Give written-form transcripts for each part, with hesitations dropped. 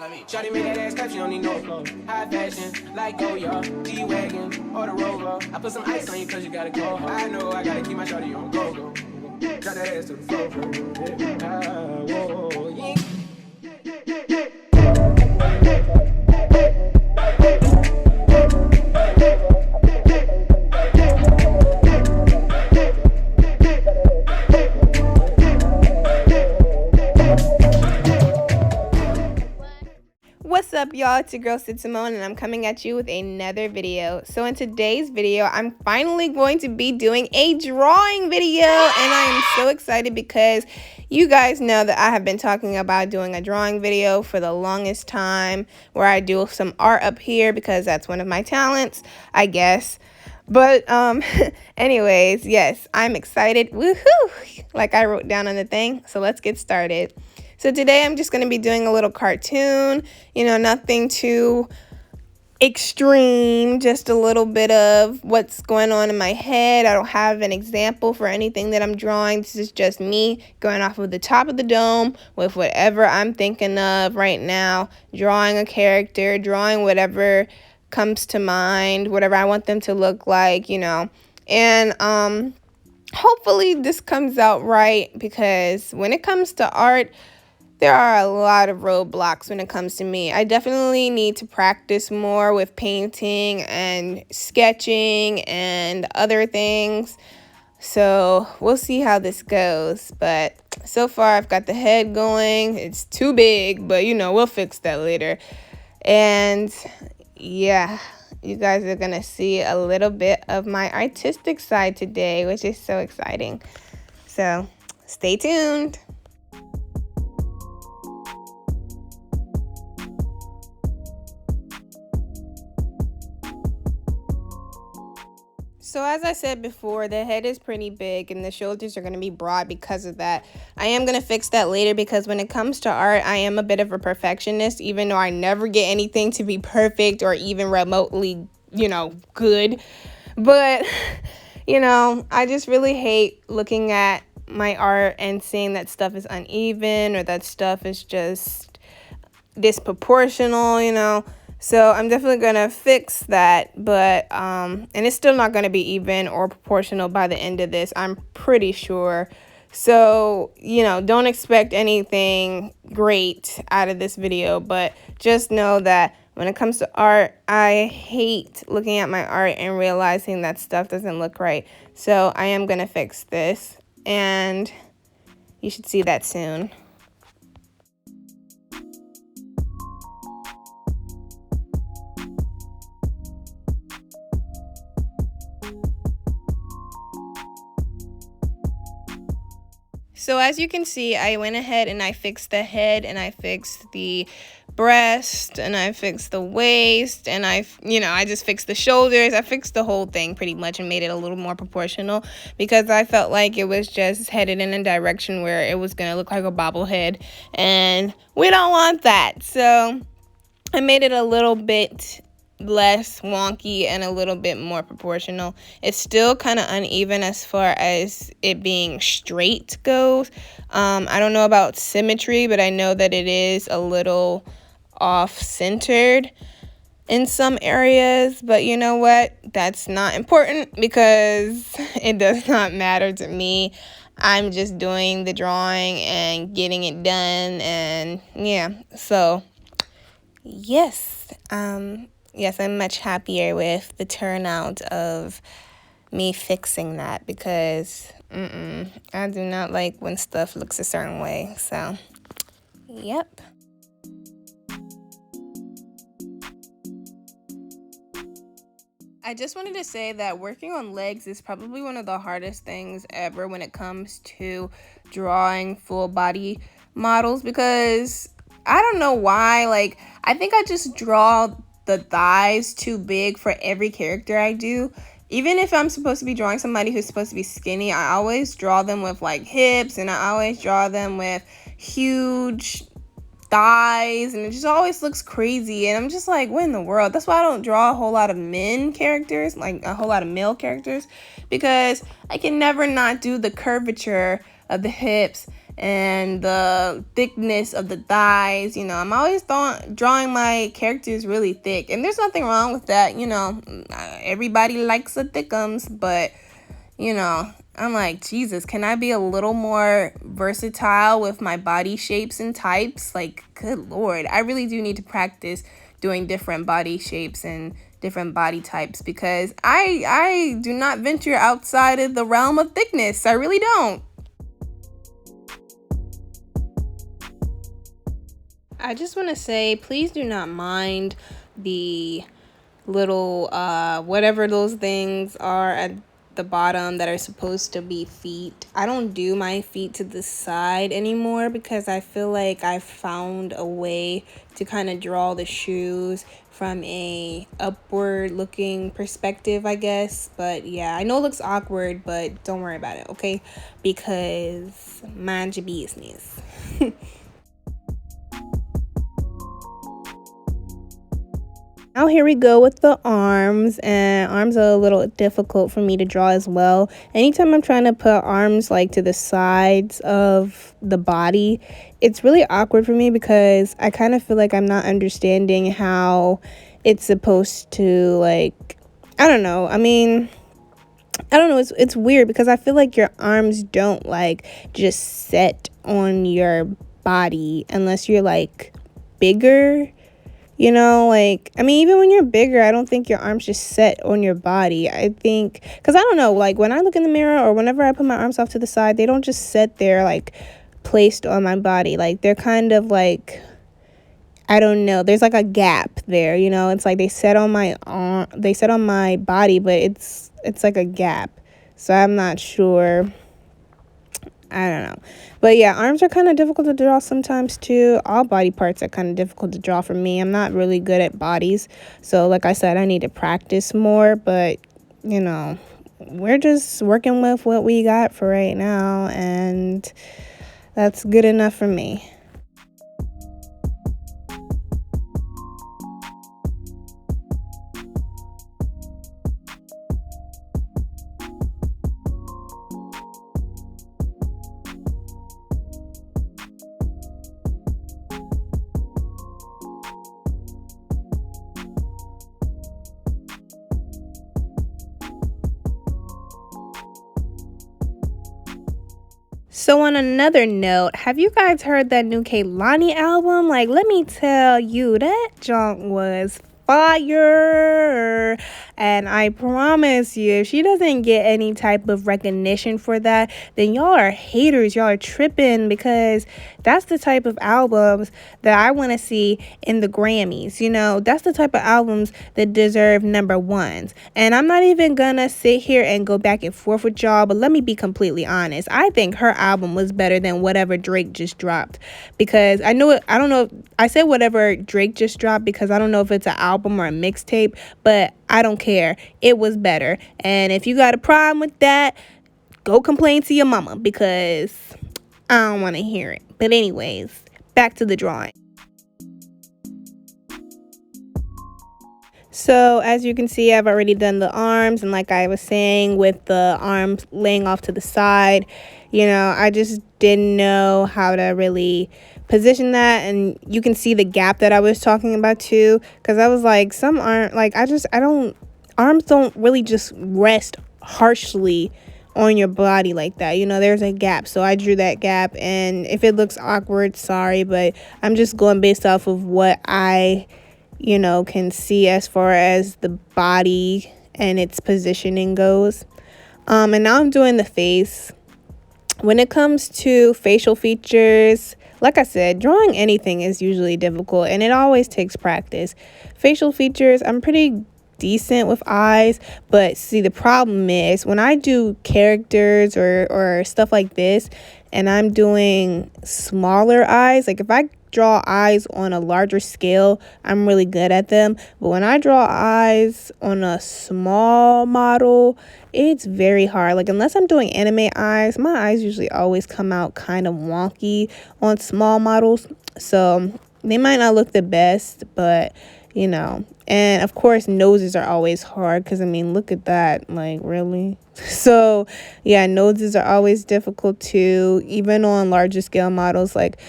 Shawty make that ass clap, she don't need no clothes. High fashion, like Goya, G-Wagon, or the Rover. I put some ice on you cause you gotta go. I know I gotta keep my shawty on go. Drop that ass to the floor. Whoa, yeah. What's up, y'all? It's your girl Sid Simone, and I'm coming at you with another video. So in today's video, I'm finally going to be doing a drawing video, and I am so excited because you guys know that I have been talking about doing a drawing video for the longest time, where I do some art up here because that's one of my talents, I guess. But anyways, yes, I'm excited. Woohoo! Like I wrote down on the thing. So let's get started. So today I'm just going to be doing a little cartoon, nothing too extreme, just a little bit of what's going on in my head. I don't have an example for anything that I'm drawing. This is just me going off of the top of the dome with whatever I'm thinking of right now, drawing a character, drawing whatever comes to mind, whatever I want them to look like, and hopefully this comes out right, because when it comes to art, there are a lot of roadblocks when it comes to me. I definitely need to practice more with painting and sketching and other things. So we'll see how this goes. But so far I've got the head going. It's too big, but we'll fix that later. And yeah, you guys are going to see a little bit of my artistic side today, which is so exciting. So stay tuned. So as I said before, the head is pretty big and the shoulders are going to be broad because of that. I am going to fix that later, because when it comes to art, I am a bit of a perfectionist, even though I never get anything to be perfect or even remotely, good. But, I just really hate looking at my art and seeing that stuff is uneven or that stuff is just disproportional, So I'm definitely going to fix that, but, and it's still not going to be even or proportional by the end of this, I'm pretty sure. So, don't expect anything great out of this video, but just know that when it comes to art, I hate looking at my art and realizing that stuff doesn't look right. So I am going to fix this, and you should see that soon. So as you can see, I went ahead and I fixed the head, and I fixed the breast, and I fixed the waist, and I just fixed the shoulders. I fixed the whole thing pretty much and made it a little more proportional, because I felt like it was just headed in a direction where it was going to look like a bobblehead, and we don't want that. So I made it a little bit less wonky and a little bit more proportional. It's still kind of uneven as far as it being straight goes. I don't know about symmetry, but I know that it is a little off-centered in some areas. But you know what? That's not important, because it does not matter to me. I'm just doing the drawing and getting it done, and yeah. So yes, yes, I'm much happier with the turnout of me fixing that, because I do not like when stuff looks a certain way. So, yep. I just wanted to say that working on legs is probably one of the hardest things ever when it comes to drawing full body models, because I don't know why, I think I just draw the thighs too big for every character I do. Even if I'm supposed to be drawing somebody who's supposed to be skinny, I always draw them with hips, and I always draw them with huge thighs, and it just always looks crazy. And I'm just like, what in the world? That's why I don't draw a whole lot of men characters, a whole lot of male characters, because I can never not do the curvature of the hips and the thickness of the thighs. I'm always drawing my characters really thick, and there's nothing wrong with that. Everybody likes a thickums, but I'm like, Jesus, can I be a little more versatile with my body shapes and types? Like, good Lord, I really do need to practice doing different body shapes and different body types, because I do not venture outside of the realm of thickness. I really don't. I just want to say, please do not mind the little whatever those things are at the bottom that are supposed to be feet. I don't do my feet to the side anymore, because I feel like I found a way to kind of draw the shoes from a upward looking perspective, I guess. But yeah, I know it looks awkward, but don't worry about it, okay? Because mind your business. Now here we go with the arms, and arms are a little difficult for me to draw as well. Anytime I'm trying to put arms like to the sides of the body, it's really awkward for me, because I kind of feel like I'm not understanding how it's supposed to, like, I don't know. I don't know. It's weird, because I feel like your arms don't like just set on your body unless you're like bigger. Even when you're bigger, I don't think your arms just set on your body. I think, because I don't know, like when I look in the mirror or whenever I put my arms off to the side, they don't just sit there like placed on my body. Like they're kind of like, I don't know, there's like a gap there, it's like they set on my arm, they set on my body, but it's like a gap. So I'm not sure. I don't know. But yeah, arms are kind of difficult to draw sometimes too. All body parts are kind of difficult to draw for me. I'm not really good at bodies. So like I said, I need to practice more. But, we're just working with what we got for right now. And that's good enough for me. So on another note, have you guys heard that new Kehlani album? Like, let me tell you, that junk was fire. And I promise you, if she doesn't get any type of recognition for that, then y'all are haters. Y'all are tripping, because that's the type of albums that I want to see in the Grammys. That's the type of albums that deserve number ones. And I'm not even gonna sit here and go back and forth with y'all, but let me be completely honest. I think her album was better than whatever Drake just dropped, because I don't know, I said whatever Drake just dropped because I don't know if it's an album or a mixtape, but I don't care. It was better. And if you got a problem with that, go complain to your mama, because I don't want to hear it. But anyways, back to the drawing. So as you can see, I've already done the arms, and like I was saying, with the arms laying off to the side, I just didn't know how to really position that. And you can see the gap that I was talking about too, because I was like, some aren't like, arms don't really just rest harshly on your body like that. There's a gap, so I drew that gap. And if it looks awkward, sorry, but I'm just going based off of what I can see as far as the body and its positioning goes. And now I'm doing the face. When it comes to facial features, like I said, drawing anything is usually difficult, and it always takes practice. Facial features, I'm pretty decent with eyes, but see, the problem is when I do characters or stuff like this, and I'm doing smaller eyes, like if I draw eyes on a larger scale, I'm really good at them. But when I draw eyes on a small model, it's very hard. Like, unless I'm doing anime eyes, my eyes usually always come out kind of wonky on small models. So they might not look the best, but you know. And of course, noses are always hard because, I mean, look at that. Like, really? So, yeah, noses are always difficult too, even on larger scale models. Like,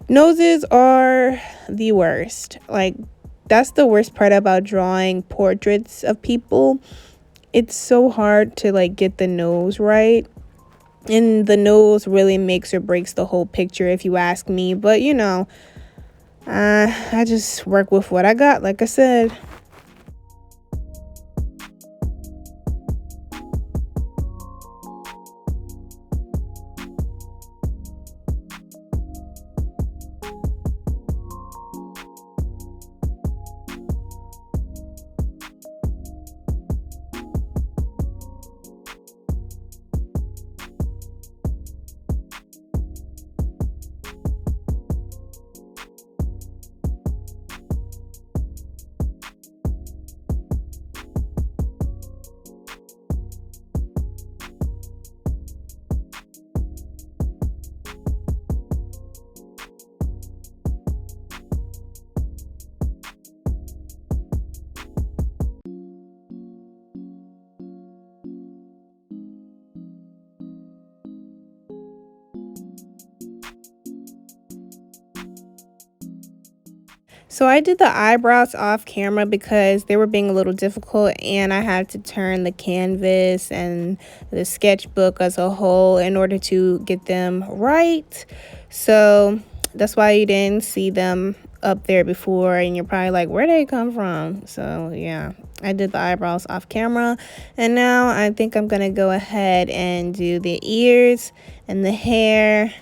noses are the worst. Like, that's the worst part about drawing portraits of people. It's so hard to, like, get the nose right. And the nose really makes or breaks the whole picture, if you ask me. But, you know, I just work with what I got, like I said. So I did the eyebrows off camera because they were being a little difficult, and I had to turn the canvas and the sketchbook as a whole in order to get them right. So that's why you didn't see them up there before, and you're probably like, where did they come from? So yeah, I did the eyebrows off camera, and now I think I'm gonna go ahead and do the ears and the hair,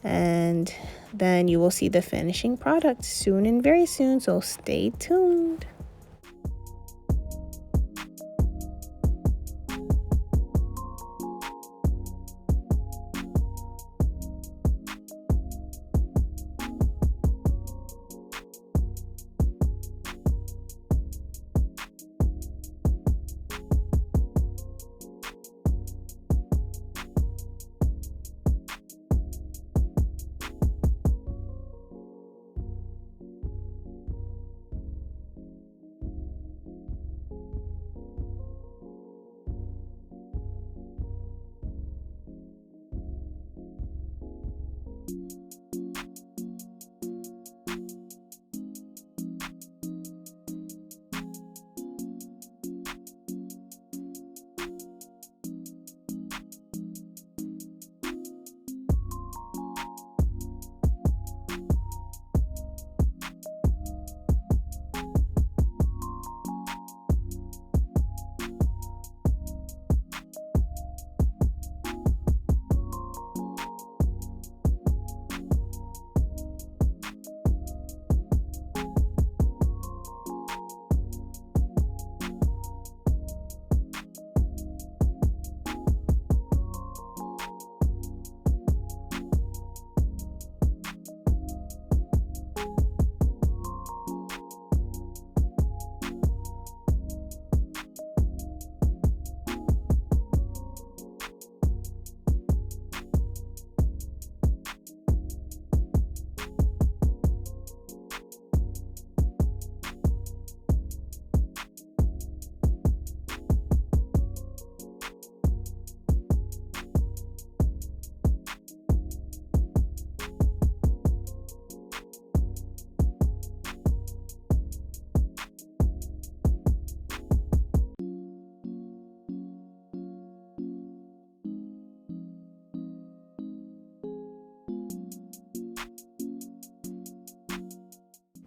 and then you will see the finishing product soon and very soon, so stay tuned.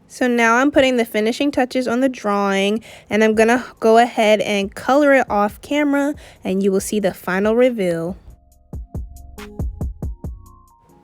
So now I'm putting the finishing touches on the drawing, and I'm gonna go ahead and color it off camera, and you will see the final reveal.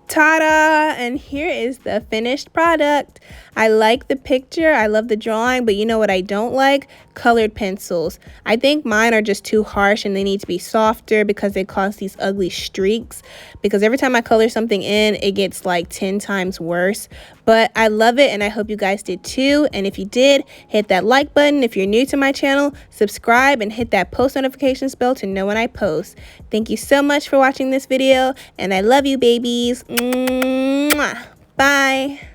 Ta-da! And here is the finished product. I like the picture, I love the drawing, but you know what I don't like? Colored pencils. I think mine are just too harsh and they need to be softer because they cause these ugly streaks. Because every time I color something in, it gets like 10 times worse. But I love it, and I hope you guys did too. And if you did, hit that like button. If you're new to my channel, subscribe and hit that post notifications bell to know when I post. Thank you so much for watching this video, and I love you, babies. Mwah. Bye.